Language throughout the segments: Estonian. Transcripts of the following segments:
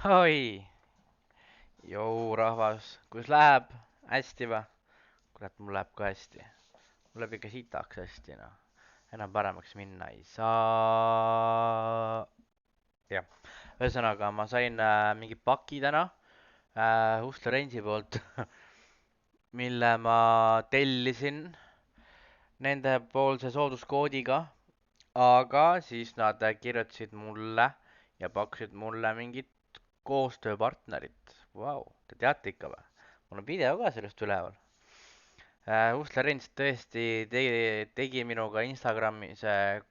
Oi, jõu rahvas, kus läheb? Hästi või? Kurat, mul läheb ka hästi. Mul läheb ikka sitaks hästi, noh. Enam paremaks minna ei saa. Jah, ühesõnaga ma sain mingi paki täna Hustler Range'i poolt, mille ma tellisin nende poolse sooduskoodiga, aga siis nad kirjutasid mulle ja pakkusid mulle mingit koostööpartnerit. Vau, te teate ikka või? Mul on video ka sellest üleval. Hustler Rents tõesti tegi minuga Instagramis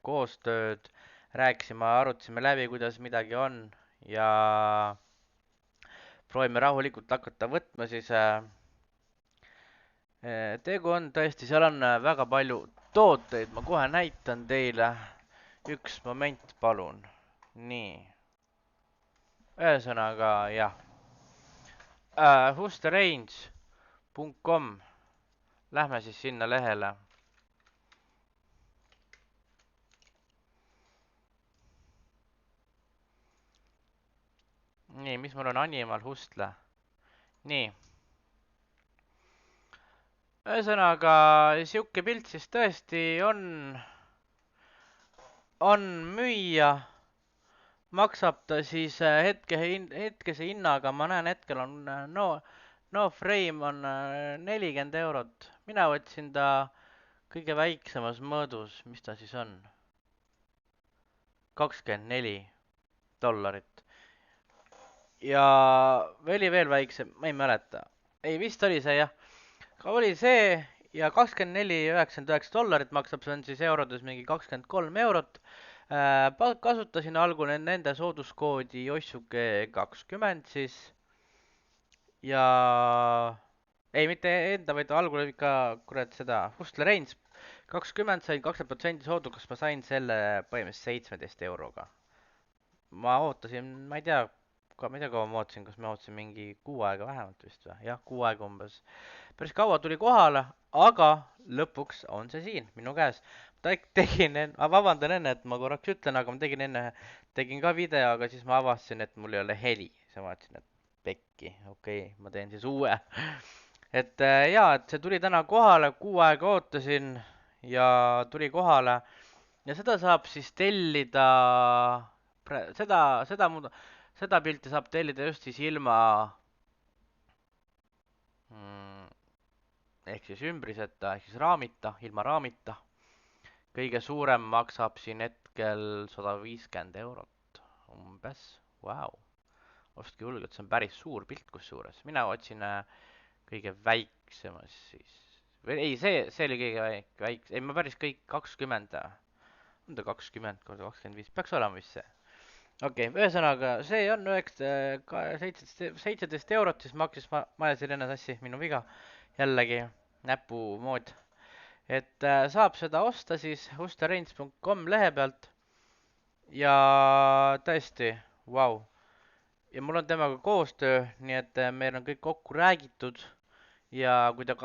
koostööd, rääkisime, arutasime läbi, kuidas midagi on ja proovime rahulikult hakata võtma siis. Tegu on tõesti, seal on väga palju tooteid, ma kohe näitan teile. Üks moment, palun. Nii, ühesõnaga jah, hustlerrange.com, lähme siis sinna lehele. Nii, mis mul on, Animal Hustler. Nii, ühesõnaga sihuke pilt siis tõesti on müüa. Maksab ta siis hetkese hinnaga, ma näen hetkel on no frame on 40 eurot. Mina võtsin ta kõige väiksemas mõõdus, mis ta siis on? $24. Ja oli veel väiksem, ma ei mäleta. Ei, vist oli see jah. Oli see ja $24.99 maksab, see on siis eurodes mingi 23 eurot. Kasutasin algul nende sooduskoodi Jossuke20 siis. Ja ei, mitte enda, vaid algul ikka kurat seda Hustler Range 20 sain 20% soodukast, ma sain selle põhimõtteliselt 17 euroga. Ma ootasin, ma ei tea, kaua ma ootasin, kas ma ootasin mingi kuu aega vähemalt vist või? Jah, kuu aega umbes. Päris kaua tuli kohale, aga lõpuks on see siin minu käes. Ma vabandan enne, et ma korraks ütlen, aga ma tegin ka video, aga siis ma avastasin, et mul ei ole heli. Siis ma vaatasin, et pekki, okei, ma teen siis uue. Et jaa, et see tuli täna kohale, kuu aega ootasin ja tuli kohale. Ja seda saab siis tellida, seda pilti saab tellida just siis ilma ehk siis ümbriseta, ehk siis raamita, ilma raamita. Kõige suurem maksab siin hetkel 150 eurot umbes. Vau, ostke julgelt, see on päris suur pilt kusjuures. Mina otsin kõige väiksemas siis. Ei, see oli kõige väiksem. Ei, ma päris kõik 20. On ta 20 korda 25? Peaks olema vist see. Okei, ühesõnaga, see on 17 eurot, siis maksis, ma ajasin enne sassi, minu viga. Jällegi näpumood. Et saab seda osta siis hustlerrange.com lehe pealt. Ja tõesti, vau. Ja mul on temaga koostöö, nii et meil on kõik kokku räägitud. Ja kui te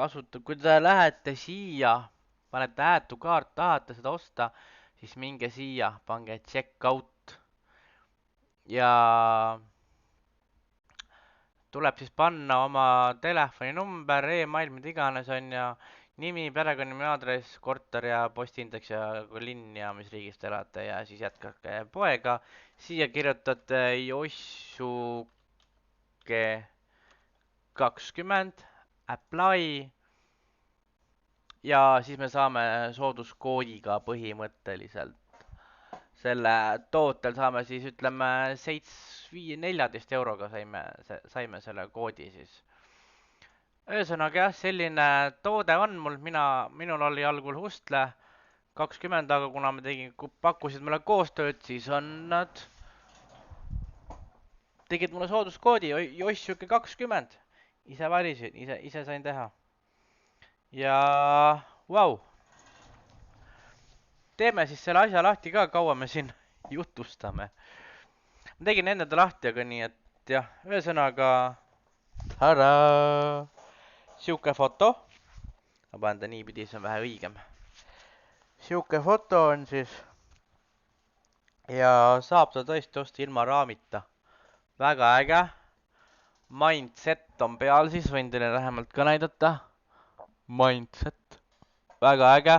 lähete siia, panete add to cart, tahate seda osta, siis minge siia, pange check out. Ja tuleb siis panna oma telefoninumber, email, mida iganes on ja nimi, perekonnanimi, aadress, korter ja postiindeks ja linn ja mis riigis te elate ja siis jätkake poega. Siia kirjutate Jossuke20, apply ja siis me saame sooduskoodiga põhimõtteliselt. Selle tootel saame siis ütleme 14 euroga saime selle koodi siis. Ühesõnaga jah, selline toode on mul, minul oli algul Hustler 20, aga kuna pakkusid mulle koostööd, siis on nad tegid mulle sooduskoodi Jossuke20. Ise valisin, ise sain teha. Ja vau. Teeme siis selle asja lahti ka, kaua me siin jutustame. Ma tegin enne ta lahti, aga nii, et jah, ühesõnaga tadaa! Siuke foto. Ma panen ta niipidi, see on vähe õigem. Siuke foto on siis. Ja saab ta tõesti osta ilma raamita. väga äge. Mindset on peal siis, võin teile lähemalt ka näidata. Mindset, väga äge.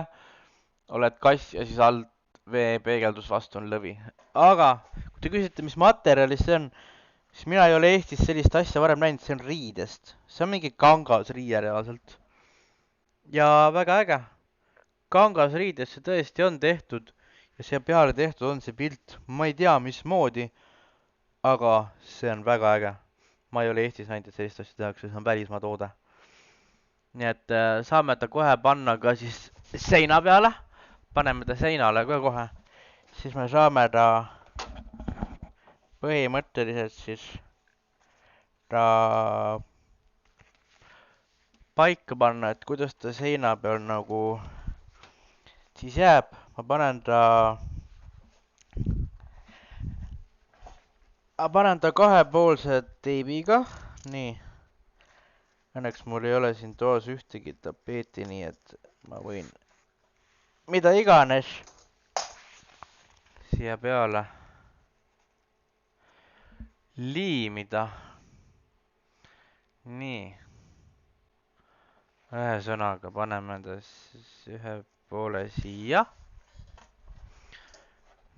Oled kass ja siis alt veepeegeldus vastu on lõvi. Aga kui te küsite, mis materjalist see on, siis mina ei ole Eestis sellist asja varem näinud, see on riidest. See on mingi kangasriie reaalselt. Ja väga äge. Kangasriidest see tõesti on tehtud ja siia peale tehtud on see pilt. Ma ei tea, mismoodi, aga see on väga äge. Ma ei ole Eestis näinud, et sellist asja tehakse, see on välismaa toode. Nii et saame ta kohe panna ka siis seina peale. Paneme ta seinale ka kohe. Siis me saame ta põhimõtteliselt siis ta paika panna, et kuidas ta seina peal nagu siis jääb. Ma panen ta kahepoolse teibiga. Nii. Õnneks mul ei ole siin toas ühtegi tapeeti, nii et ma võin mida iganes siia peale liimida. Nii. Ühesõnaga paneme ta siis ühe poole siia.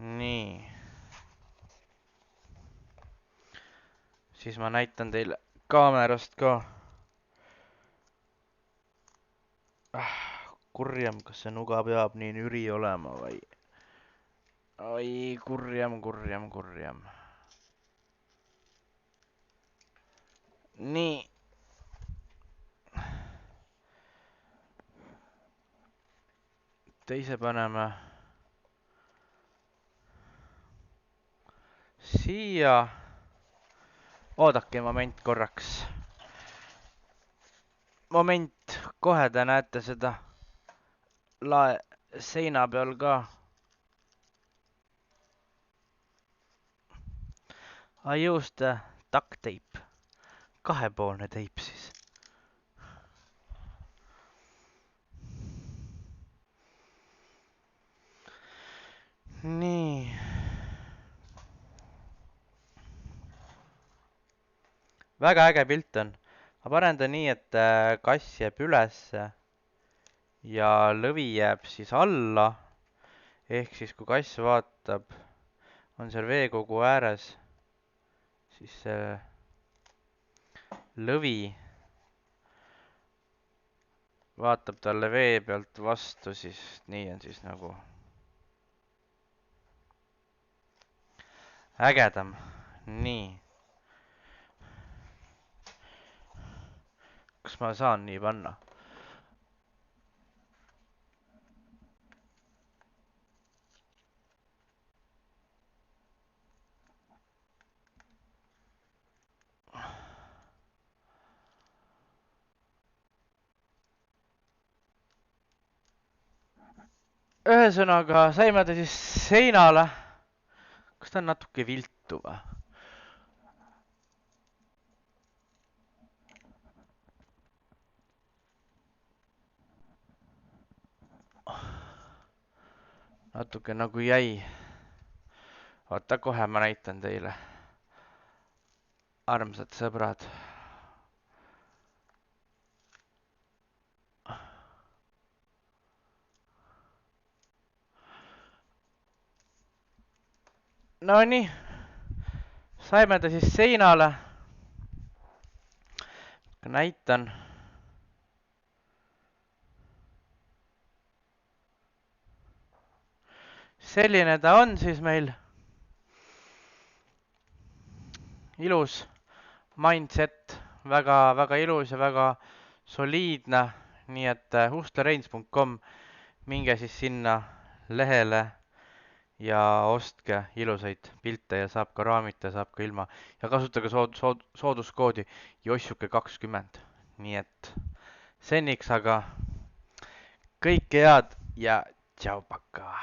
Nii. Siis ma näitan teile kaamerast ka. Kurjam, kas see nuga peab nii nüri olema või? Oi, kurjam. Nii. Teise paneme siia. Oodake moment korraks. Moment, kohe te näete seda seina peal ka. I used duct tape. Kahepoolne teip siis. Nii. Väga äge pilt on. Ma panen ta nii, et kass jääb üles ja lõvi jääb siis alla. Ehk siis kui kass vaatab, on seal veekogu ääres, siis see lõvi vaatab talle vee pealt vastu, siis nii on siis nagu ägedam. Nii. Kas ma saan nii panna? Ühesõnaga, saime ta siis seinale. Kas ta on natuke viltu või? Natuke nagu jäi. Oota, kohe ma näitan teile. Armsad sõbrad. No nii. Saime ta siis seinale. Näitan. Selline ta on siis meil. Ilus mindset. Väga ilus ja väga soliidne. Nii et hustlereins.com. Minge siis sinna lehele ja ostke ilusaid pilte ja saab ka raamita, saab ka ilma. Ja kasutage sooduskoodi Jossuke20. Nii et seniks aga kõike head ja tšau paka!